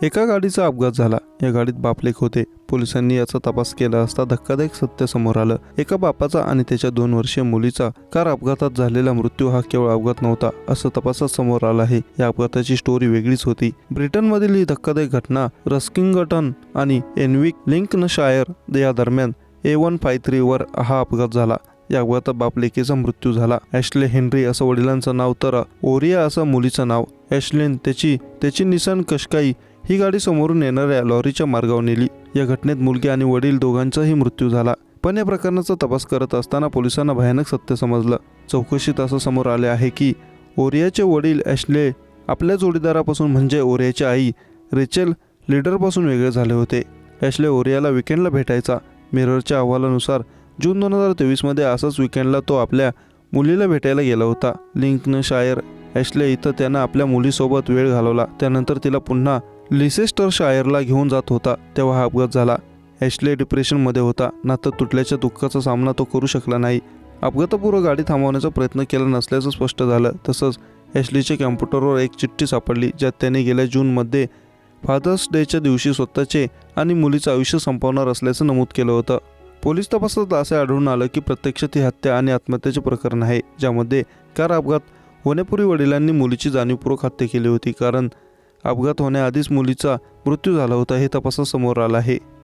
एका गाडीचा अपघात झाला। या गाडीत बापलेक होते। पोलिसांनी याचा तपास केला असता धक्कादायक सत्य समोर आलं। एका बापाचा आणि त्याच्या 2 वर्षीय मुलीचा कार अपघातात झालेला मृत्यू हा केवळ अपघात नव्हता असं तपासात समोर आलं आहे। या अपघाताची स्टोरी वेगळीच होती। ब्रिटनमधील ही धक्कादायक घटना रस्किंगटन आणि एनविक लिंकनशायर या दरम्यान A153 वर हा अपघात झाला। या अपघातात बापलेकीचा मृत्यू झाला। ॲश्ले हेनरी असं वडिलांचं नाव तर ओरिया असं मुलीचं नाव। ॲश्लेन त्याची निसान कशकाई ही गाडी समोरून येणाऱ्या लॉरीच्या मार्गावर नेली। या घटनेत मुलगी आणि वडील दोघांचाही मृत्यू झाला। पण या प्रकरणाचा तपास करत असताना पोलिसांना भयानक सत्य समजलं। चौकशीत असं समोर आले आहे की ओरियाचे वडील ॲश्ले आपल्या जोडीदारापासून म्हणजे ओरियाची आई रेचेल लीडरपासून वेगळे झाले होते। ॲश्ले ओरियाला विकेंडला भेटायचा। मिररच्या अहवालानुसार जून 2023 मध्ये असाच विकेंडला तो आपल्या मुलीला भेटायला गेला होता। लिंकनशायर ॲश्ले इथं त्यानं आपल्या मुलीसोबत वेळ घालवला। त्यानंतर तिला पुन्हा लिसेस्टरशायरला घेऊन जात होता तेव्हा हा अपघात झाला। ॲश्ले डिप्रेशनमध्ये होता। नातं तुटल्याच्या दुःखाचा सामना तो करू शकला नाही। अपघातापूर्व गाडी थांबवण्याचा प्रयत्न केला नसल्याचं स्पष्ट झालं। तसंच ॲश्लीच्या कॅम्प्युटरवर एक चिठ्ठी सापडली ज्यात त्याने गेल्या जूनमध्ये फादर्स डेच्या दिवशी स्वतःचे आणि मुलीचं आयुष्य संपवणार असल्याचं नमूद केलं होतं। पोलीस तपासात असे आढळून आलं की प्रत्यक्षात ही हत्या आणि आत्महत्येचे प्रकरण आहे ज्यामध्ये कार अपघात होण्यापूर्वी वडिलांनी मुलीची जाणीवपूर्वक हत्या केली होती, कारण अपघात होण्याआधीच मुलीचा मृत्यू झाला होता हे तपासात समोर आलं आहे।